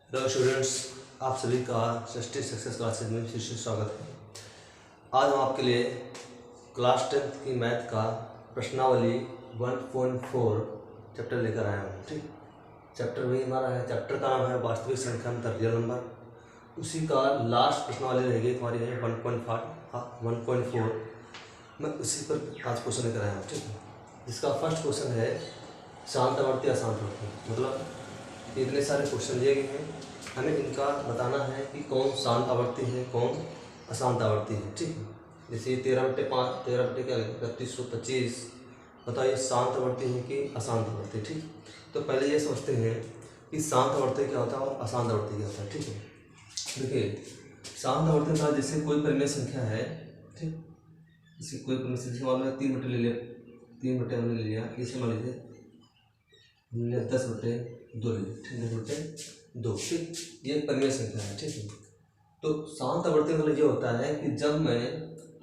Hello students, आप सभी का सृष्टि सक्सेस क्लासेज में फिर से स्वागत है। आज हम आपके लिए क्लास 10th की मैथ का प्रश्नावली 1.4 चैप्टर लेकर आया हूँ। ठीक, चैप्टर वही हमारा है, चैप्टर का नाम है वास्तविक संख्या में रियल नंबर। उसी का लास्ट प्रश्नावली रहेगी हमारी है 1.4। मैं उसी पर आज क्वेश्चन लेकर आया हूँ। ठीक है, जिसका फर्स्ट क्वेश्चन है शांत आवर्ती अशांत आवर्ती। मतलब इतने सारे क्वेश्चन दिए गए हैं, हमें इनका बताना है कि कौन शांत आवर्ती है, कौन अशांत आवर्ती है। ठीक है, जैसे 13/5 3125 बताइए शांत आवर्ती है कि अशांत आवर्ती। ठीक, तो पहले ये समझते हैं कि शांत आवर्ती क्या होता है और अशांत आवर्ती क्या होता है। ठीक है, देखिए शांत आवर्ती का जैसे कोई परिमेय संख्या है। ठीक, जैसे कोई परिमेय संख्या मान लो 3/2 ले लिया, 3/2 हमने ले लिया, इसे मान लीजिए हमने 10/2 ले लिया, 10/2। ठीक, ये परिमेय संख्या है। ठीक है, तो शांत आवर्ती मतलब ये होता है कि जब मैं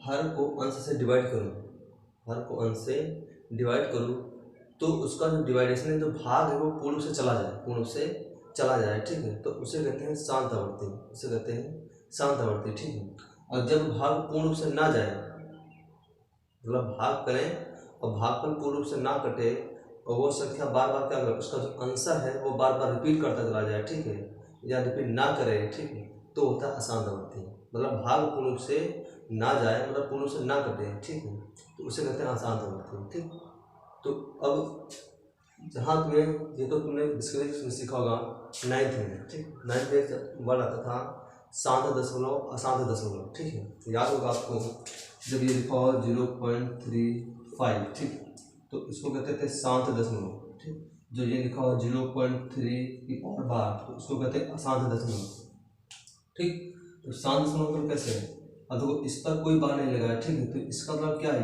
हर को अंश से डिवाइड करूँ, तो उसका जो डिवाइडेशन है, जो भाग है, वो पूर्ण से चला जाए। ठीक है, तो उसे कहते हैं शांत आवर्ती। ठीक है, और जब भाग पूर्ण रूप से ना जाए, मतलब भाग करें और भागफल पूर्ण रूप से ना कटे और वो संख्या बार बार क्या करे, उसका जो आंसर है वो बार बार रिपीट करता चला जाए। ठीक है, या रिपीट ना करे। ठीक है, तो होता है अशांत आवर्ती। मतलब भाग पूर्ण रूप से ना जाए, मतलब पूर्ण रूप से ना कटे। ठीक है, तो उसे कहते हैं अशांत आवर्ती। ठीक, तो अब जहाँ तुम्हें ये तो तुमने डिस्क्रिप्शन में सीखा होगा 9th में। ठीक, 9th में एक वर्ड आता था शांत दशमलव, अशांत दशमलव। ठीक है, याद होगा आपको, जब ये लिखा हो 0.35। ठीक, तो इसको कहते थे शांत दशमलव। ठीक, जो ये लिखा हो 0.3 की पावर बार, तो इसको कहते हैं अशांत दशमलव। ठीक, तो शांत दशमलव तो कैसे है, अब देखो इस पर कोई बार नहीं लगा है। ठीक है, तो इसका मतलब क्या है,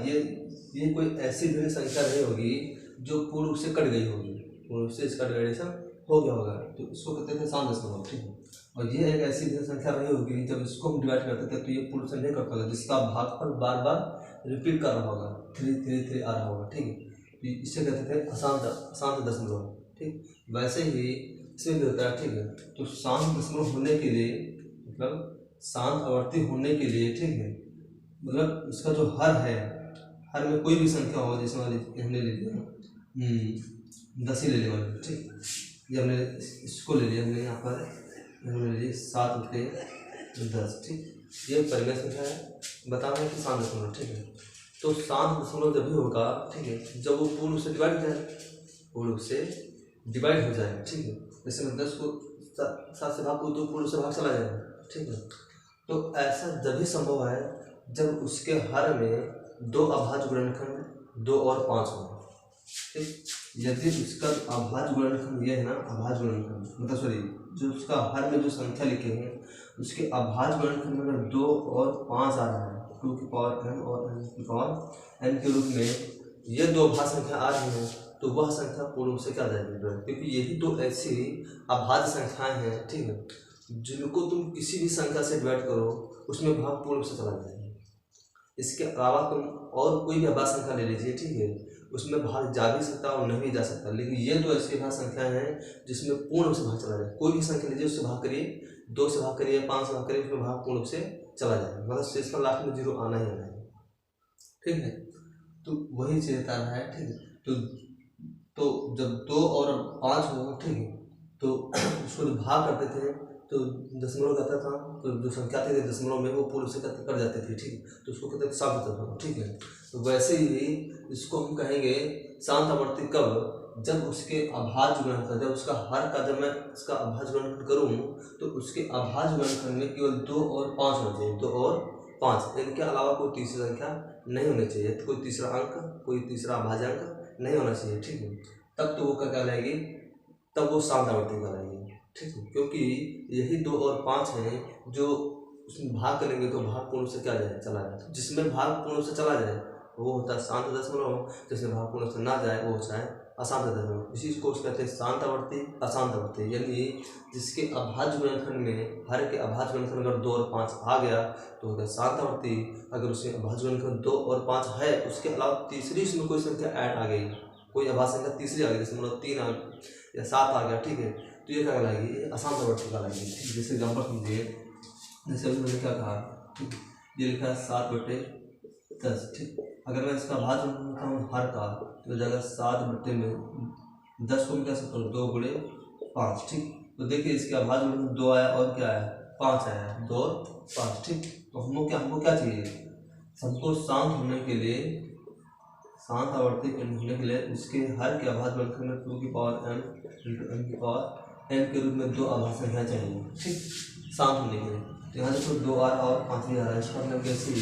ये कोई ऐसी भिन्न संख्या नहीं होगी जो पूर्ण रूप से कट गई होगी, पूर्ण रूप से इसका डिवाइडेशन हो गया होगा, तो इसको कहते थे शांत दशमलव। ठीक है, और ये एक ऐसी भिन्न संख्या नहीं होगी जब इसको हम डिवाइड करते थे तो ये पूर्ण से नहीं कट पाएगा, जिसका भागफल बार बार रिपीट कर रहा होगा, 3 आ रहा होगा। ठीक है, इसे कहते थे अशांत दशमलव। ठीक, वैसे ही इसमें भी होता है। ठीक है, तो शांत दशमलव होने के लिए, मतलब शांत आवर्ती होने के लिए, ठीक है, मतलब इसका जो हर है, हर में कोई भी संख्या हो, जैसे हमने ले लिया 10 ही ले लिया। ठीक, ये हमने इसको ले लिया, हमने यहाँ पर हमने ले लिया 7/10। ठीक, ये परिमेय संख्या है, बताना है कि शांत दशमलव। ठीक है, तो शांत दशमलव जब भी होगा, ठीक है, जब वो पूर्ण रूप से डिवाइड हो जाए। ठीक है, जैसे मैं 10 को 7 से भाग को, तो पूर्ण से भाग चला जाएगा। ठीक है, तो ऐसा जब भी संभव है जब उसके हर में 2 अभाज्य गुणनखंड 2 और 5 हो। ठीक, यदि उसका अभाज्य गुणनखंड ये है ना, अभाज्य गुणनखंड मतलब सॉरी, जो उसका हर में जो संख्या लिखे हैं उसके अभाज्य गुणनखंड में अगर 2 और 5 आ रहा है, 2 की पावर n और n की पावर n के रूप में ये 2 अभाज्य संख्या आ रही हैं, तो वह संख्या पूर्ण रूप से क्या जाएगी, क्योंकि यही 2 ऐसी अभाज्य संख्याएं हैं। ठीक है, जिनको तुम किसी भी संख्या से डिवाइड करो उसमें भाग पूर्ण रूप से चला जाएगा। इसके अलावा तुम और कोई भी अभाज्य संख्या ले लीजिए, ठीक है, उसमें भाग जा भी सकता और नहीं भी जा सकता, लेकिन ये 2 ऐसी अभाज्य संख्याएं हैं जिसमें पूर्ण रूप से भाग चला जाए। कोई भी संख्या लीजिए, उससे भाग करिए, 2 से भाग करिए, 5 से भाग करिए, उसमें भाग पूर्ण रूप से चला जाएगा, मतलब शेष पर लास्ट में 0 आना ही आना है। ठीक है, तो वही चीज बता रहा है। ठीक है, तो जब 2 और 5 हो, ठीक है, तो उसको जो भाग करते थे तो दशमलव कहता था, तो जो संख्या थी दशमलव में वो पूर्ण से कट जाती थी। ठीक, तो उसको कहते थे शांत दशमलव। ठीक है, तो वैसे ही इसको हम कहेंगे शांत आवर्ती कब, जब उसके अभाज्य गुणनखंड, जब उसका हर का जब मैं इसका अभाज्य गुणनखंड करूँ तो उसके अभाज्य गुणनखंड में केवल 2 और 5 होना चाहिए, 2 और 5, इनके अलावा कोई तीसरी संख्या नहीं होनी चाहिए, कोई तीसरा अंक, कोई तीसरा अभाज्य अंक नहीं होना चाहिए। ठीक है, तब तो वो क्या कहलाएगी, तब वो शांत आवर्ती कहलाएगी। ठीक है, क्योंकि यही 2 और 5 हैं जो उसमें भाग करेंगे तो भाग पूर्ण से क्या जाए, चला जाए। तो जिसमें भाग पूर्ण से चला जाए वो होता है शांत दशमलव, जिसमें भाग पूर्ण से ना जाए वो होता है अशांत दशमलव। इसी को कहते हैं शांत आवर्ती, अशांत आवर्ती, यानी जिसके अभाज्य गुणनखंड में हर के अभाज्य गुणनखंड अगर 2 और 5 आ गया तो होता है शांत आवर्ती। अगर उसमें अभाज्य गुणनखंड 2 और 5 है, उसके अलावा तीसरी उसमें कोई संख्या ऐड आ गई, कोई अभाज्य संख्या तीसरी आ गई, जैसे मतलब 3 या 7 आ गया। ठीक है, तो ये क्या कहलाएगी, ये अशांत आवर्ती कहलाएगी। ठीक, जैसे एग्जाम्पल समझिए, जैसे अभी मैंने क्या कहा, ठीक, ये लिखा है 7/10। ठीक, अगर मैं इसका भाज्य करता हूँ हर का, तो जाएगा 7/10 को मैं क्या सकता हूँ 2 × 5। ठीक, तो देखिए इसके अभाज्य में 2 आया और क्या आया 5 आया, 2 और 5। ठीक, तो हमको क्या चाहिए, सबको शांत होने के लिए, शांत आवर्ती होने के लिए उसके हर के अभाज्य गुणनखंड में 2m × m के रूप में 2 अभाज्य संख्या चाहिए। ठीक, शांत होने के लिए। तो यहाँ देखो 2 आ रहा और 5 भी आ रहा है, इसका मतलब कैसे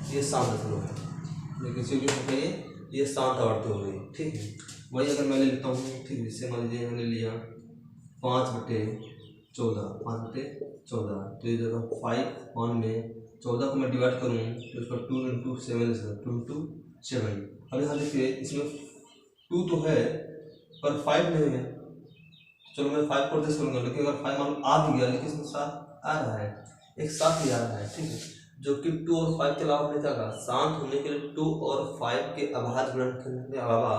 ये शांत दशमलव है, लेकिन ये शांत आवर्ती हो गई। ठीक है, वही अगर मैं ले लेता हूँ, ठीक, जिससे मान लीजिए मैंने लिया 5/14, तो ये जगह 5 में 14 को मैं डिवाइड करूँ तो इसका 2 × 7 2 × 7। अब यहाँ देखिए इसमें 2 तो है पर 5 नहीं है, चलो मैं 5 को एडजस्ट करूँगा, लेकिन अगर 5 मान लो आ भी गया, लेकिन इसमें 7 आ रहा है, एक साथ ही आ रहा है। ठीक है, जो कि 2 और 5 के अलावा हमने क्या कहा, शांत होने के लिए 2 और 5 के अभाज्य गुणनखंड के अलावा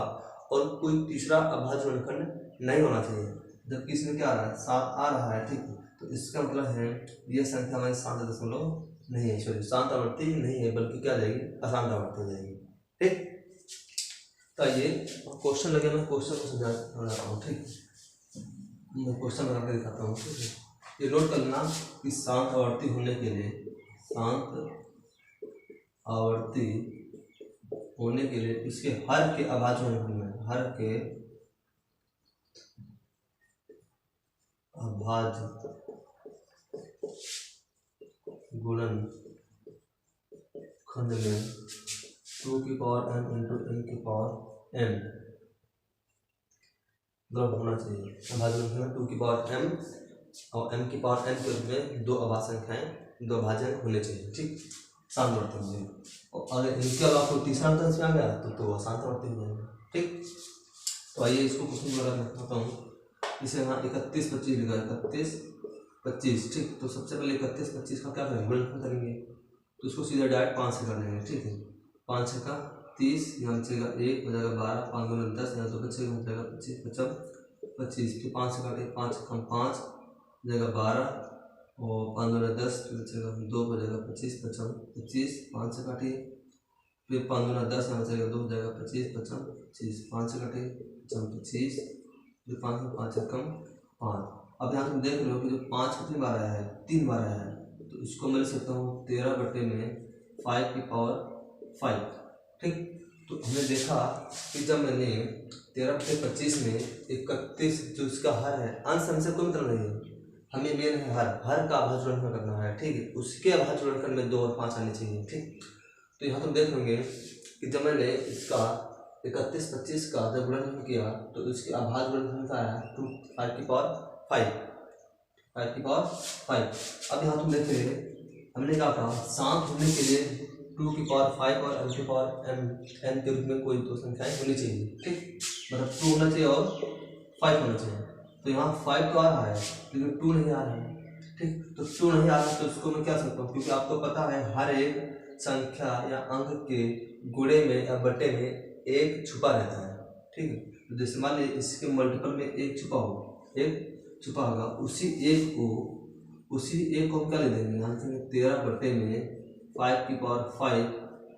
और कोई तीसरा अभाज्य गुणनखंड नहीं होना चाहिए, जबकि इसमें क्या आ रहा है 7 आ रहा है। ठीक है, तो इसका मतलब है यह संख्या हमारी शांत दशमलव नहीं है, सॉरी शांत आवर्ती नहीं है, बल्कि क्या जाएगी, अशांत आवर्ती हो जाएगी। ठीक, तो ये क्वेश्चन लगे, मैं क्वेश्चन को समझाता हूँ। ठीक, मैं क्वेश्चन बना के दिखाता हूँ। ठीक है, ये नोट करना कि शांत आवर्ती होने के लिए, शांत आवर्ती होने के लिए इसके हर के अभाज्य गुणनखंड में, हर के अभाज्य गुणनखंड में 2m × m मतलब होना चाहिए। अभाज्य गुणनखंड में 2m और m के रूप में 2 अभाज्य संख्याएं, 2 अभाज्य होने चाहिए। ठीक, शांत आवर्ती होंगे, और अगर इनके अलावा कोई तीसरा अंतर इसमें आ गया तो अशांत आवर्ती हो जाएगा। ठीक, तो आइए इसको क्वेश्चन द्वारा बताता हूँ। इसे यहाँ 31-25 लिखा है, 31-25। ठीक, तो सबसे पहले 31-25 का क्या करेंगे, गुणनखंड करेंगे, तो उसको सीधा डायरेक्ट 5 से कर लेंगे। ठीक है, 5 का 30, यहाँ बचेगा 1 हो जाएगा 12, 5 × 10, यहाँ 2 बचेगा, हो जाएगा 25, 25, फिर 5 से काटे 5 कम 5 हो जाएगा 12, और 5 × 10 फिर बचेगा 2 हो जाएगा 25, 25, 5 से काटिए, फिर 5 × 10 यहाँ बचेगा 2 हो जाएगा 25, 25, 5 से काटिए 25, फिर 5 में 5 कम 5। अब यहाँ तुम देख रहे हो कि जो 5 कितनी बार आया है, 3 बार आया है, तो इसको मैं लिख सकता हूँ 13/5। ठीक, तो हमने देखा कि जब मैंने 13/25 में 31 जो इसका हर है, अंश हमसे कोई मतलब नहीं है, हमें मेन है हर का अभाज्य गुणनखंड करना है। ठीक है, उसके अभाज्य गुणनखंड में 2 और 5 आने चाहिए। ठीक, तो यहाँ तुम देख लोगे कि जब मैंने इसका 31-25 का जब गुणनखंड किया तो इसके अभाज्य गुणनखंड का आया 5/5। अब यहाँ तुम देख रहे हमने क्या कहा, शांत होने के लिए 2m और m के रूप में कोई 2 संख्याएं होनी चाहिए। ठीक, मतलब 2 होना चाहिए और 5 होना चाहिए। तो यहाँ 5 तो आ रहा है लेकिन 2 नहीं आ रहा है। ठीक, तो 2 नहीं आ रहा है तो इसको मैं क्या सकता हूँ, क्योंकि आपको पता है हर एक संख्या या अंक के गुणे में या बटे में 1 छुपा रहता है। ठीक है, तो जैसे मान लीजिए इसके मल्टीपल में 1 छुपा होगा, उसी एक को हम क्या ले देंगे, यहाँ से 13/5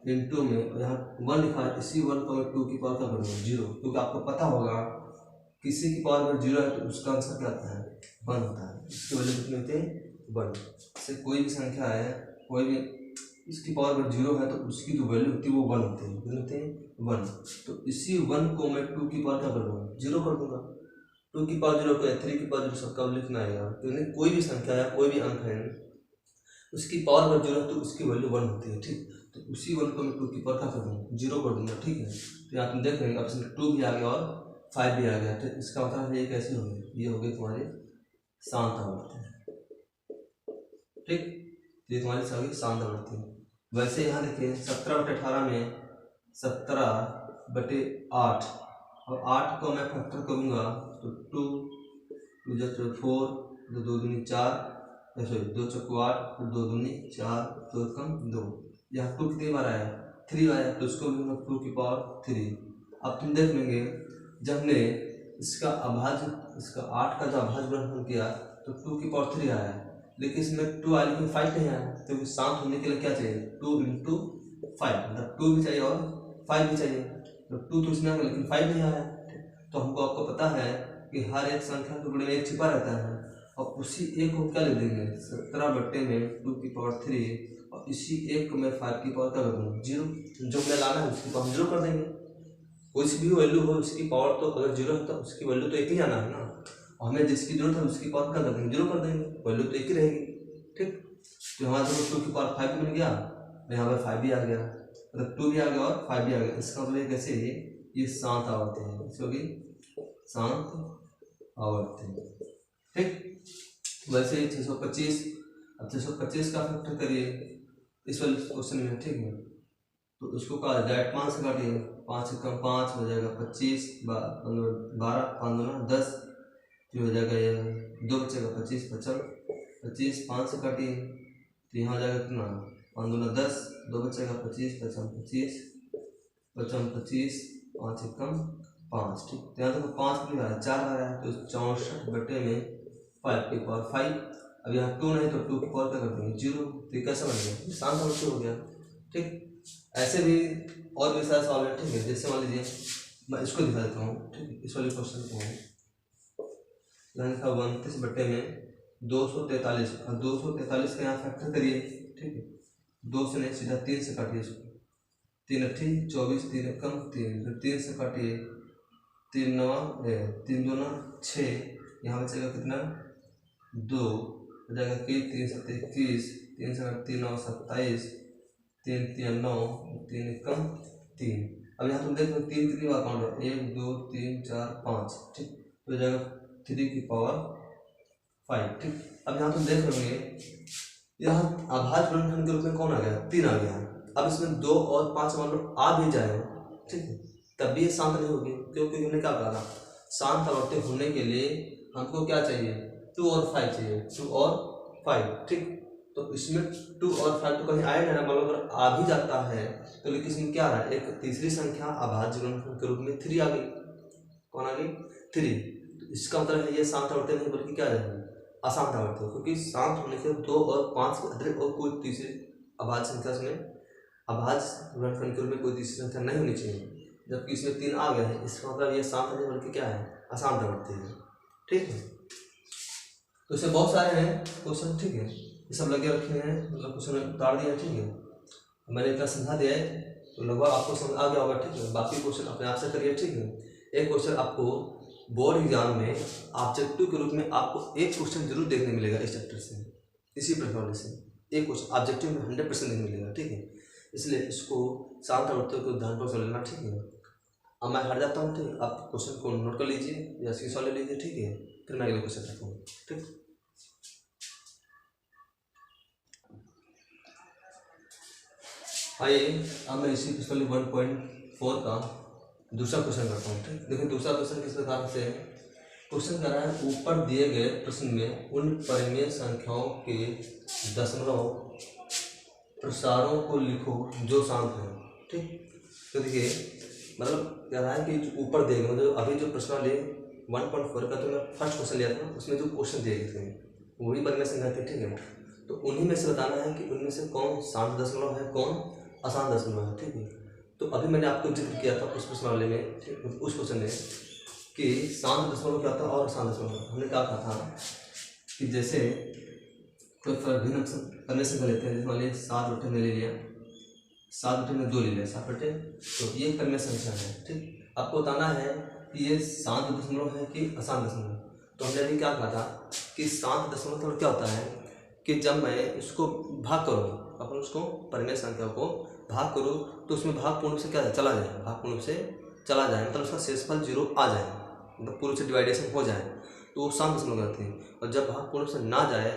इंटू में यहाँ 1 लिखा है, इसी 1 को मैं 2 की पावर क्या करूँगा 0, क्योंकि आपको पता होगा किसी की पावर में 0 है तो उसका आंसर क्या आता है 1 होता है, इसकी वैल्यू कितनी होती है 1। इससे कोई भी संख्या है, कोई भी इसकी पावर में 0 है तो उसकी जो वैल्यू होती है वो 1 होती है, कितनी होती है 1। तो इसी 1 को मैं 2 की पावर क्या कर दूँगा 0 कर दूँगा, 2 की पावर 0 को 3 की पावर 0 सबका लिखना आएगा। तो कोई भी संख्या या कोई भी अंक है उसकी पावर में 0 है तो उसकी वैल्यू 1 होती है। ठीक, तो उसी 1 को मैं 2 की पावर क्या कर दूँगा 0 कर दूँगा। ठीक है, तो यहाँ तुम देख रहे हैं ऑप्शन 2 भी आ गया और 5 भी आ गया। तो इसका मतलब ये कैसे हो गई, ये हो गई तुम्हारी शांत आवर्ती। ठीक, ये तुम्हारी सभी शांत आवर्ती। वैसे यहाँ देखिए 17/18 में 17/8 और 8 को मैं फैक्टर करूँगा तो 2 × 4 2 दूनी 4, 2 चौको 8, 2 दूनी 4, 2 कम 2। यहाँ 2 कितनी बार आया 3 आया, तो उसको भी मैं 2 की पावर 3। अब तुम देख लेंगे जब हमने इसका अभाज्य इसका 8 का जो अभाज्य गुणनखंड किया तो 2 की पावर 3 आया, लेकिन इसमें 2 आया लेकिन 5 नहीं आया, क्योंकि शांत होने के लिए क्या चाहिए 2 × 5, मतलब 2 भी चाहिए और 5 भी चाहिए। तो 2 तो इसमें आ गया लेकिन 5 नहीं आया। तो हमको आपको पता है कि हर एक संख्या के गुणे में एक छिपा रहता है, और उसी एक को क्या लिख देंगे 17/3 और इसी एक को मैं 5 की पावर क्या कर दूँगा 0, जो मैं लाना है उसकी पावर हम 0 कर देंगे। कुछ भी वैल्यू हो उसकी पावर तो अगर 0 है तो उसकी वैल्यू तो एक ही आना है ना, और हमें जिसकी जरूरत है उसकी पावर क्या कर देंगे 0 कर देंगे, वैल्यू तो एक ही रहेगी। ठीक, तो हमारे पास 2 की पावर 5 बन गया, यहाँ पर 5 भी आ गया, मतलब 2 भी आ गया और 5 भी आ गया। इसका मतलब कैसे ये शांत आवर्ती है, क्योंकि शांत आवर्ती। ठीक, वैसे ही 625, अब 625 का फैक्टर करिए इस वाले क्वेश्चन में। ठीक है, तो उसको कहा डायरेक्ट 5 से काटिए, 5 से कम 5 हो जाएगा 25, 12, 5 दूना 10, फिर हो जाएगा ये 2 बचेगा 25, 25 5 से काटिए तो यहाँ हो जाएगा कितना 5 दूना 10, 2 बचेगा 25, 25 25, 5 से कम 5। ठीक, तो यहाँ तक 5 भी आ रहा है, 4 आ रहा है, तो 64/5 की पावर 5। अब यहाँ 2 नहीं तो 2 की पावर क्या कर देंगे 0, तो ये कैसा बन गया शांत आवर्ती हो गया। ठीक, ऐसे भी और भी सारे सवाल है। ठीक है, जैसे मान लीजिए मैं इसको दिखा देता हूँ। ठीक है, इस वाले क्वेश्चन को यहाँ लिखा 29/243, और 243 का यहाँ फैक्टर करिए। ठीक है, 2 से नहीं सीधा 3 से काटिए इसको, 3 8 24, 3 कम 3, फिर 3 से काटिए 3 9 3 2 6, यहाँ बचेगा कितना 2 हो जाएगा कि 3 7 21, 3 से 3 9 27, 3 3 9, 3 कम 3। अब यहाँ तुम देखो 3 कितनी बार काउंट हो 1 2 3 4 5। ठीक, तो हो जाएगा 3 की पावर 5। ठीक, अब यहाँ तुम देख रहे यहाँ अभाज्य गुणनखंड के रूप में कौन आ गया 3 आ गया। अब इसमें 2 और 5 मान लो आ भी जाए, ठीक है, तब भी ये शांत नहीं होगी, क्योंकि हमने क्या कहा शांत आवर्ती होने के लिए हमको क्या चाहिए 2 और 5 चाहिए, 2 और 5। ठीक, तो इसमें 2 और 5 तो कहीं आए ना, मतलब अगर आ भी जाता है तो लेकिन इसमें क्या आ रहा है एक तीसरी संख्या अभाज्य गुणनखंड के रूप में 3 आ गई। कौन आ गई 3। तो इसका मतलब है ये शांत आवर्ती नहीं बल्कि क्या रहेगी अशांत आवर्ती, क्योंकि शांत होने के 2 और 5 के अतिरिक्त और कोई तीसरी अभाज्य संख्या में अभाज्य गुणनखंड के रूप में कोई तीसरी संख्या नहीं होनी चाहिए, जबकि इसमें 3 आ गया है, इसका मतलब ये शांत नहीं बल्कि क्या है अशांत आवर्ती है। ठीक है, तो इससे बहुत सारे हैं क्वेश्चन। ठीक है, ये सब लगे रखे हैं, मतलब क्वेश्चन उतार दिया। ठीक है, मैंने इतना समझा दिया है तो लगभग आपको समझ आ गया होगा। ठीक है, बाकी क्वेश्चन अपने आप से करिए। ठीक है, एक क्वेश्चन आपको बोर्ड एग्जाम में ऑब्जेक्टिव के रूप में आपको एक क्वेश्चन जरूर देखने मिलेगा इस चैप्टर से, इसी प्रकार से एक क्वेश्चन ऑब्जेक्टिव में 100% देखने मिलेगा। ठीक है, इसलिए इसको शांत आवर्ती को ध्यानपूर्वक समझ लेना। ठीक है, अब मैं हट जाता हूँ। ठीक, आप क्वेश्चन को नोट कर लीजिए या स्क्रीनशॉट ले लीजिए। ठीक है, फिर मैं अगले क्वेश्चन करता हूँ। ठीक, आइए अब मैं इसी क्वेश्चन 1.4 का दूसरा क्वेश्चन करता हूँ। ठीक, देखिए दूसरा क्वेश्चन किस प्रकार से क्वेश्चन कर रहा है, ऊपर दिए गए प्रश्न में उन परिमेय संख्याओं के दशमलव प्रसारों को लिखो जो शांत है। ठीक, तो देखिए मतलब कह रहा है कि ऊपर दिए गए मतलब अभी जो प्रश्न ले 1.4 का तो मैं फर्स्ट क्वेश्चन लिया था, उसमें जो क्वेश्चन दिए गए थे वही परिमेय संख्या थे। ठीक है, तो उन्हीं में से बताना है कि उनमें से कौन शांत दशमलव है कौन अशांत दशमलव है। ठीक है, तो अभी मैंने आपको जिक्र किया था उस प्रश्न वाले में, उस क्वेश्चन में कि शांत दशमलव क्या था और अशांत दशमलव। हमने क्या कहा था कि जैसे कोई भिन्न करने से लेते हैं, जैसे मान लीजिए 7 बटे में ले लिया, 7 बटे में 2 ले लिया, 7 बटे, तो ये कर्मय संख्या है। ठीक, आपको बताना है कि ये शांत दशमलव है कि अशांत दशमलव। तो हमने अभी क्या कहा था कि शांत दशमलव मतलब क्या होता है कि जब मैं इसको भाग करूँ, अपन उसको परिमेय संख्या को भाग करूँ तो उसमें भाग पूर्ण से क्या चला जाए, भाग पूर्ण से चला जाए, मतलब उसका शेषफल 0 आ जाए, मतलब पूर्ण से डिवाइडेशन हो जाए, तो वो शांत दशमलव कहते हैं। और जब भाग पूर्ण से ना जाए,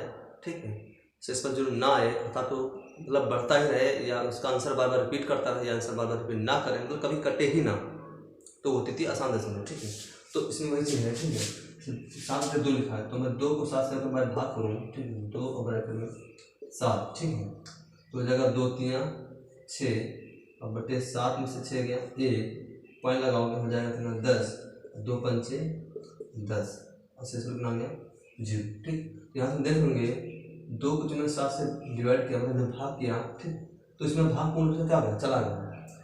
ठीक है, शेषफल 0 ना आए अर्थात तो मतलब बढ़ता ही रहे या उसका आंसर बार बार रिपीट करता रहे या आंसर बार बार रिपीट ना करें, मतलब कभी कटे ही ना, तो वो होती थी अशांत दशमलव। ठीक है, तो इसमें वही चीज़ है। ठीक है, 7 से 2 लिखा है तो मैं 2 को 7 से अगर मैं भाग करूँ, ठीक है, 2 और ब्रैकेट में 7, ठीक है, तो हो जाएगा 2 3 6 और बटे 7 में से 6 गया 1, पॉइंट लगाओगे हो जाएगा कितना 10, 2 पंचे 10, और शेषफल कितना आ गया 0। ठीक, यहाँ से देख होंगे 2 को जो मैंने 7 से डिवाइड किया मतलब भाग किया, ठीक, तो इसमें भाग पूर्ण रूप से क्या हो गया, चला गया।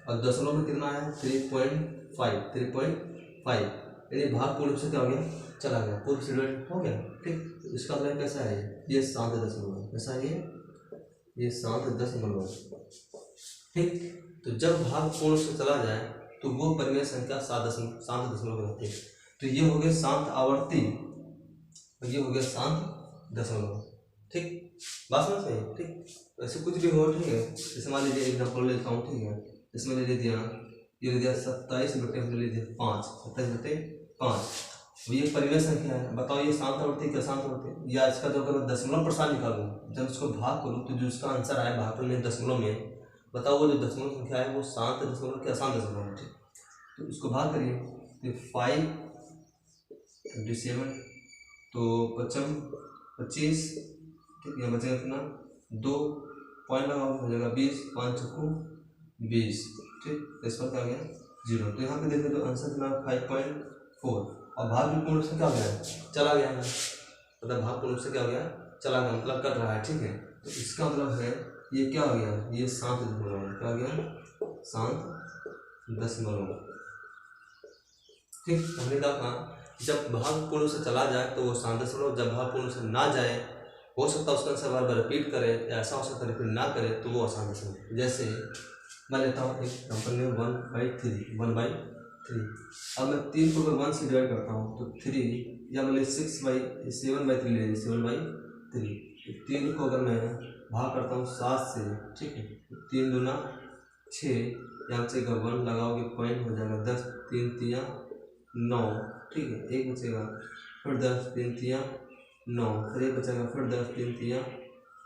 और दशमलव में कितना आया 3.5 यानी भाग पूर्ण रूप से क्या हो गया, चला गया, पूर्ण से डिवाइड हो गया। ठीक, तो इसका मतलब कैसा है, ये 7.9 कैसा है, ये 7.9। ठीक, तो जब भाग पूर्ण से चला जाए तो वो परिमेय संख्या 7.9 रहती है। तो ये हो गया शांत आवर्ती और ये हो गया शांत दशमलव। ठीक, बात समझ में। ठीक, ऐसे कुछ भी हो, ठीक है, जैसे मान लीजिए एग्जाम्पल लेता हूँ, ठीक है, इसमें ले दिया, ये ले दिया 27/5, 27/5। ये परिमेय संख्या है, बताओ ये शांत आवर्ती क्या शांत आवर्ती, या इसका जो अगर दशमलव प्रसार निकालूँ, जब इसको भाग करूँ तो जो इसका आंसर आया भागफल में दशमलव में, बताओ वो जो दशमलव संख्या है वो शांत दशमलव क्या अशांत दशमलव है। ठीक, तो इसको भाग करिए, तो 5/27 तो 25, ठीक, यहाँ बचेगा कितना 2 पॉइंट लगाओ, हो जाएगा 20, 5 चक्कू 20। ठीक, इस पर क्या आ गया 0। तो यहाँ पे देखिए तो आंसर कितना 5.4 और भाग भी पूर्ण रूप से क्या हो गया, चला गया है, मतलब भाग पूर्ण रूप से क्या हो गया, चला गया, मतलब कट रहा है। ठीक है, तो इसका मतलब है ये क्या हो गया, ये शांत दशमलव, क्या हो गया शांत दशमलव। ठीक, हमने कहा जब भाग पूर्ण से चला जाए तो वो शांत दशमलव, जब भाग पूर्ण से ना जाए, हो सकता है उसका आंसर बार बार रिपीट करे, या ऐसा हो सकता है रिपीट ना करे तो वो अशांत दशमलव। जैसे मैं लेता हूँ एक एग्जाम्पल में 1/3। अब मैं 3 को अगर 1 से डिवाइड करता हूँ तो 3, या मतलब 7/3 ले लीजिए, 7/3। 3 को अगर मैं भाग करता हूँ 7 से, ठीक है, 3 दूना 6, यहाँ से अगर 1 लगाओगे पॉइंट हो जाएगा 10, 3 तिया 9, ठीक है, एक बचेगा, फिर 10, 3 तिया 9, फिर एक बचेगा, फिर 10, 3 तिया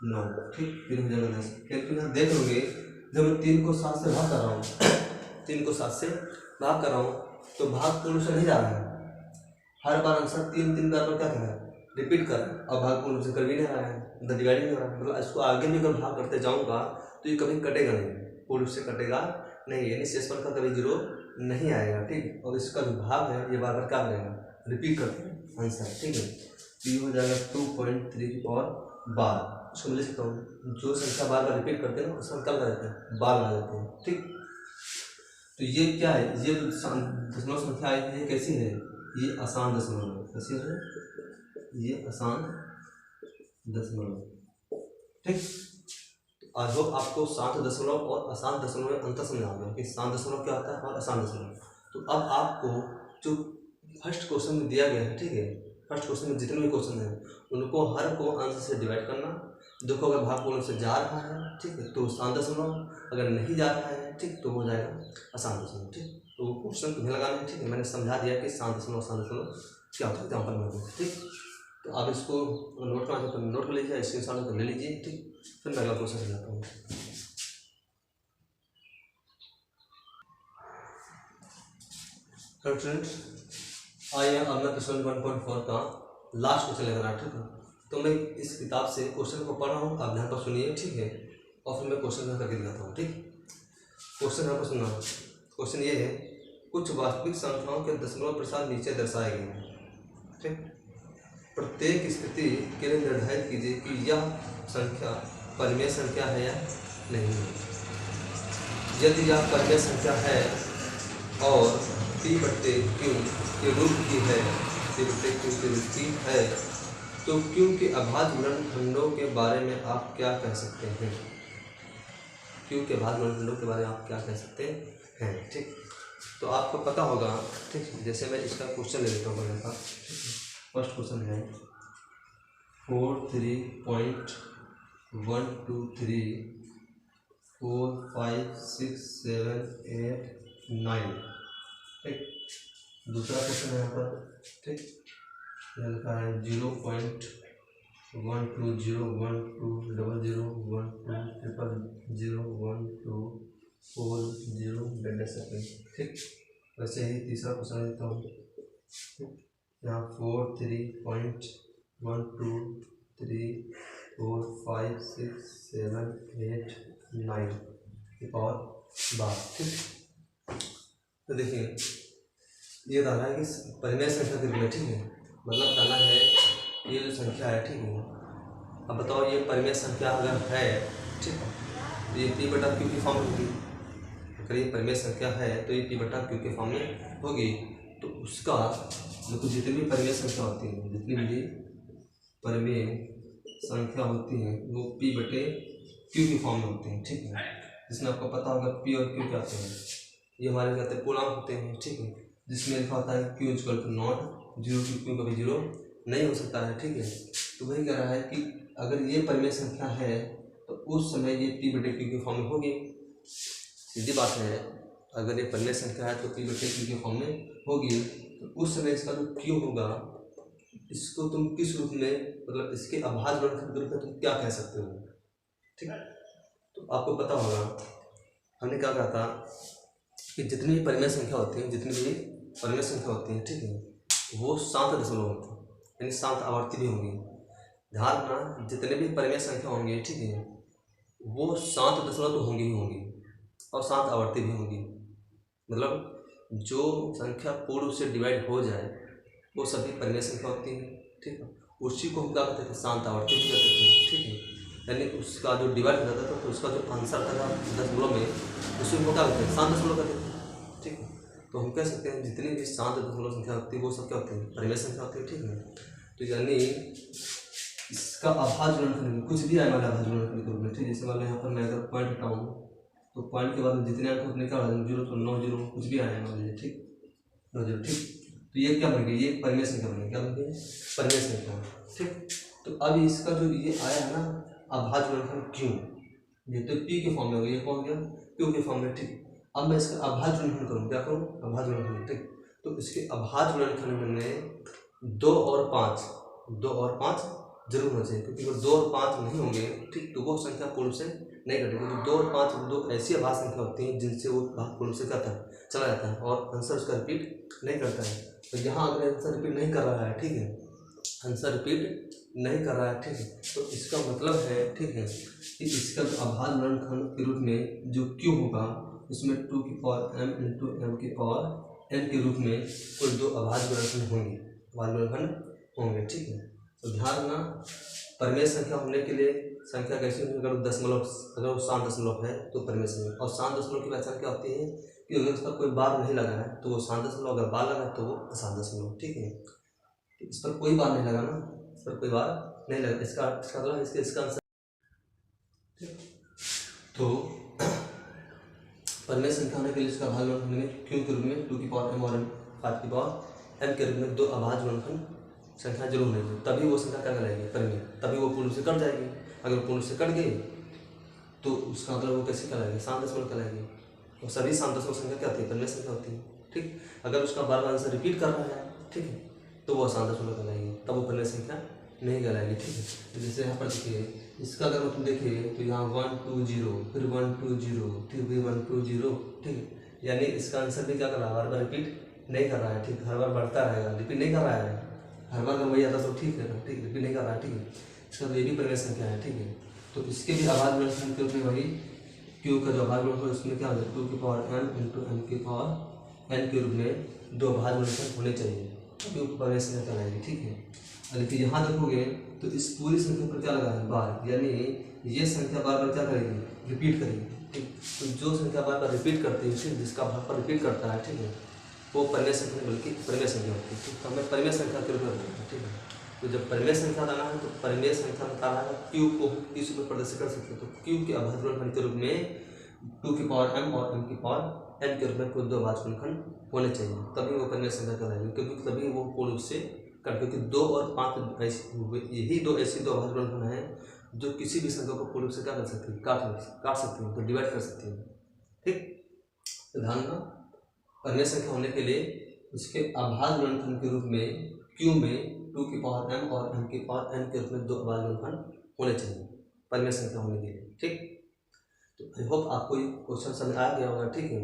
9, ठीक, फिर हो जाएगा 10। फिर यहाँ देख लोगे जब मैं 3 को 7 से भाग कर रहा हूँ 3 को 7 से भाग कर रहा हूँ तो भाग पूर्ण से नहीं जा रहा है, हर बार आंसर 3 बार क्या कर रहा है, रिपीट कर रहा है, और भाग पूर्ण से कर भी नहीं रहा है, मतलब डिवाइड नहीं हो रहा है, मतलब इसको आगे भी अगर भाग करते जाऊँगा तो ये कभी कटेगा नहीं, पूर्ण रूप से कटेगा नहीं, यानी शेषफल का कभी 0 नहीं आएगा। ठीक, और इसका जो भाग है ये बार बार क्या करेगा, रिपीट करते आंसर। ठीक है, तो ये हो जाएगा 2.3 और 12। उसको मैं लिख सकता हूँ, जो संख्या बार बार रिपीट करते हैं ना उसमें क्या लगा देते हैं, 12 लगा देते हैं। ठीक, तो ये क्या है, ये जो दशमलव संख्या आई है कैसी है, ये अशांत दशमलव है, कैसी है, ये अशांत दशमलव। ठीक, आई होप आपको शांत दशमलव और अशांत दशमलव में अंतर समझ आ गया कि शांत दशमलव क्या होता है और अशांत दशमलव। तो अब आपको जो फर्स्ट क्वेश्चन में दिया गया है, ठीक है, फर्स्ट क्वेश्चन में जितने भी क्वेश्चन हैं उनको हर को अंश से डिवाइड करना। देखो अगर भाग पूर्ण से जा रहा है, ठीक है, तो शांत दशमलव, अगर नहीं जा रहा है, ठीक, तो हो जाएगा अशांत दशमलव। ठीक, तो क्वेश्चन तुम्हें लगाना है। ठीक है, मैंने समझा दिया कि शांत दशमलव अशांत दशमलव क्या होता है एग्जाम्पल में। ठीक, तो आप इसको नोट करना तो नोट कर लीजिए, स्क्रीनशॉट तो ले लीजिए। ठीक, फिर मैं अगला क्वेश्चन जाता हूँ। फ्रेंड्स आइए अब मैं क्वेश्चन 1.4 का लास्ट क्वेश्चन लेकर आया। ठीक है, तो मैं इस किताब से क्वेश्चन को पढ़ रहा हूँ, आप ध्यान पर सुनिए। ठीक है, और फिर मैं क्वेश्चन करके दिखाता हूँ। ठीक, क्वेश्चन यहाँ पर सुनना। क्वेश्चन ये है, कुछ वास्तविक संख्याओं के दशमलव प्रसार नीचे दर्शाए गए हैं। ठीक, प्रत्येक स्थिति के लिए निर्धारित कीजिए कि यह संख्या परिमेय संख्या है या नहीं है। यदि यह परिमेय संख्या है और P/Q के रूप की है, P/Q के रूप की है, तो Q के अभाज्य गुणनखंडों के बारे में आप क्या कह सकते हैं। Q के अभाज्य गुणनखंडों के बारे में आप क्या कह सकते हैं। ठीक, तो आपको पता होगा। ठीक, जैसे मैं इसका क्वेश्चन ले लेता हूँ पहले का। फर्स्ट क्वेश्चन है 4 3.123 4 5 6 7 8 9। ठीक, दूसरा क्वेश्चन है यहाँ पर। ठीक, यह लिखा है 0.12012001240. ठीक, वैसे ही तीसरा क्वेश्चन लेता हूँ। ठीक, यहाँ 4 3.123 4 5 6 7 8 9 एक और बात। ठीक, तो देखिए ये रहा है कि परिमेय संख्या के रूप में। ठीक है, मतलब बताना है ये जो संख्या है, ठीक है। अब बताओ ये परिमेय संख्या अगर है, ठीक है, तो ये पी बटा क्यू की फॉर्म में होगी। अगर ये परिमेय संख्या है तो ये पी बटा क्यू के फॉर्म में होगी। तो उसका देखो जितनी भी परिमेय संख्या होती है, जितनी भी परिमेय संख्या होती है वो पी बटे क्यू की फॉर्म में होती हैं, ठीक है। जिसमें आपको पता होगा पी और क्यू क्या होते हैं, ये हमारे कहते हैं पूर्णांक होते हैं, ठीक है। जिसमें लिखा होता है Q equal to not zero, Q कभी जीरो नहीं हो सकता है, ठीक है। तो वही कह रहा है कि अगर ये परिमेय संख्या है तो उस समय ये पी बटे क्यू के फॉर्म में होगी। सीधी बात है, अगर ये परिमेय संख्या है तो पी बटे क्यू के फॉर्म में होगी। तो उस समय इसका जो क्यू होगा इसको तुम किस रूप में, मतलब इसके अभाज्य गुणनखंड के रूप में तुम क्या कह सकते हो, ठीक है। तो आपको पता होगा हमने क्या कहा था कि जितनी भी परिमेय संख्या होती है, जितनी भी परिमेय संख्या होती है, ठीक है, वो 7 दशमलव होती है, यानी 7 आवर्ती भी होंगी। ध्यान रखना जितने भी परिमेय संख्या होंगे, ठीक है, वो 7 दशमलव तो होंगी ही होंगी और 7 आवर्ती भी होंगी। मतलब जो संख्या पूर्ण से डिवाइड हो जाए वो सभी परिमेय संख्या होती है, ठीक है। उसी को हम क्या कहते थे, 7 आवर्ती भी कहते थे, ठीक है। यानी उसका जो डिवाइड हो जाता था तो उसका जो आंसर था दशमलव में, उसी को क्या कहते हैं, 7 दशमलव कहते थे, ठीक है। तो हम कह सकते हैं जितनी भी 7 दशमलव संख्या होती है वो सब क्या होती है, परिमेय संख्या होती है, ठीक है। तो यानी इसका अभाज्य गुणनखंड कुछ भी आने वाला अभाज्य गुणनखंड के रूप में, ठीक है। जैसे मान लो यहाँ पर मैं अगर पॉइंट हटाऊँ तो पॉइंट के बाद में जितने अंक अपने क्या आ जाएंगे, 0 तो 9 0 कुछ भी आएगा मान लीजिए, ठीक, 9 0, ठीक। तो ये क्या बन गई, ये परिमेय संख्या बन गई, क्या बन गई, परिमेय संख्या, ठीक। तो अब इसका जो ये आया है ना अभाज्य गुणनखंड क्यू, ये तो पी के फॉर्म में हो गया, ये कौन गया, क्यू के फॉर्म में, ठीक। अब मैं इसका अभाज्य गुणनखंड करूँ, क्या करूँ, अभाज्य गुणनखंड, ठीक। तो इसके अभाज्य गुणनखंड में 2 और 5 जरूर होना चाहिए, क्योंकि अगर 2 और 5 नहीं होंगे, ठीक, तो वो संख्या पूर्ण से नहीं कटेगी। तो 2 और 5 दो ऐसी अभाज्य संख्या होती हैं जिनसे वो भाग पूर्ण से करता है, चला जाता है और आंसर उसका रिपीट नहीं करता है। तो यहाँ अगर आंसर रिपीट नहीं कर रहा है, ठीक है, आंसर रिपीट नहीं कर रहा है, ठीक है, तो इसका मतलब है, ठीक है, कि इसका जो अभाज्य गुणनखंड के रूप में जो क्यू होगा उसमें 2 की पावर m इंटू m की पावर n के रूप में कुल 2 अभाज्य गुणनखंड होंगे, अभाज्य गुणनखंड होंगे, ठीक है। तो ध्यान रखना परिमेय संख्या होने के लिए संख्या कैसी होगी, अगर दशमलव, अगर वो 7 दशमलव है तो परिमेय संख्या, और 7 दशमलव की पहचान क्या होती है कि अगर उसका कोई बार नहीं लगा है तो वो 7 दशमलव, अगर बार लगा है तो वो असात दशमलव, ठीक है। तो इस पर कोई बार नहीं लगा ना, इस पर कोई बार नहीं लगा, इसका मतलब इसका आंसर, ठीक। तो परिमेय संख्या होने के लिए इसका अभाज्य गुणनखंड क्यू के रूप में 2 की पावर m और 5 की पावर m के रूप में 2 अभाज्य गुणनखंड संख्या जरूर नहीं है, तभी वो संख्या क्या कहलाएगी, परिमेय, तभी वो पूर्ण से कट जाएगी। अगर पूर्ण से कट गई तो उसका मतलब वो कैसे कहलाएगी, 7 दशमलव कहलाएगी। और सभी 7 दशमलव संख्या क्या होती है, परिमेय संख्या होती है, ठीक। अगर उसका बार बार आंसर रिपीट कर रहा है, ठीक है, तो वो 7 दशमलव कहलाएगी, तब वो परिमेय संख्या नहीं कहलाएगी, ठीक है। तो जैसे यहाँ पर देखिए, इसका अगर तुम देखिए तो यहाँ 1 2 0 फिर 1 2 0 फिर 1 2 0, ठीक है। यानी इसका आंसर भी क्या कर रहा है, बार बार रिपीट नहीं कर रहा है, ठीक, हर बार बढ़ता रहेगा, रिपीट नहीं कर रहा है, हर बार अगर वही आता तो ठीक है, ठीक, रिपीट नहीं कर रहा है, ठीक है। इसका तो ये भी परिमेय संख्या है, ठीक है। तो इसके भी अभाज्य गुणनखंड के रूप में वही क्यू का जो अभाज्य गुणनखंड उसमें क्या हो जाए, 2 की पावर m इंटू m की पावर n के रूप में 2 अभाज्य गुणनखंड होने चाहिए, क्यू परिमेय संख्या कहलाएगी, ठीक है। लेकिन यहाँ देखोगे तो इस पूरी संख्या पर क्या लगा है, बार, यानी ये संख्या बार बार क्या करेगी, रिपीट करेगी, ठीक। तो जो संख्या बार बार रिपीट करती है, ठीक, जिसका भाग पर रिपीट करता है, ठीक है, वो परिमेय संख्या बल्कि परिमेय संख्या होती है, ठीक। तो हमें परिमेय संख्या के रूप में रखना है, ठीक है। तो जब परिमेय संख्या लाना है तो परिमेय संख्या में क्या है, क्यू को किस रूप में प्रदर्शित कर सकते हैं, तो क्यू के अभाज्य गुणनखंड के रूप में 2 की पावर m और m की पावर n के रूप में कुल 2 अभाज्य गुणनखंड होने चाहिए, तभी वो परिमेय संख्या कहलाएगी, क्योंकि तभी वो पूर्ण रूप से कट, क्योंकि 2 और 5 यही दो ऐसी 2 अभाज्य गुणनखंड हैं जो किसी भी संख्या को पूर्ण रूप से क्या कर सकती है, काट सकती हैं, तो डिवाइड कर सकती हैं, ठीक। तो ध्यान रखना परिमेय संख्या होने के लिए उसके अभाज्य गुणनखंड के रूप में क्यू में 2 की पावर m और m की पावर n के रूप में 2 अभाज्य गुणनखंड होने चाहिए परिमेय संख्या होने के लिए, ठीक। तो आई होप आपको ये क्वेश्चन समझ आ गया होगा, ठीक है।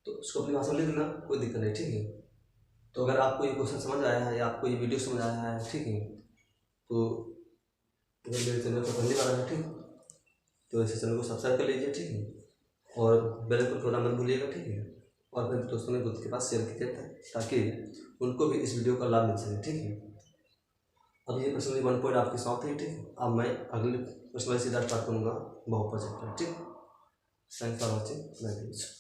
तो उसको अपनी भाषा में लिख देना, कोई दिक्कत नहीं, ठीक है। तो अगर आपको ये क्वेश्चन समझ आया है या आपको ये वीडियो समझ आया है, ठीक है, तो अगर मेरे चैनल को पहली बार है, ठीक, तो इस चैनल को सब्सक्राइब कर लीजिए, ठीक है, और बेल आइकन को मत भूलिएगा, ठीक है। और अपने दोस्तों में के पास शेयर कीजिए ताकि उनको भी इस वीडियो का लाभ मिल सके, ठीक है। अब ये प्रश्न 1 पॉइंट आपकी समाप्त है। ठीक, अब मैं अगले प्रश्न वाले सीधा स्टार्ट करूँगा बहुपद चैप्टर। ठीक, थैंक्स फॉर वॉचिंग।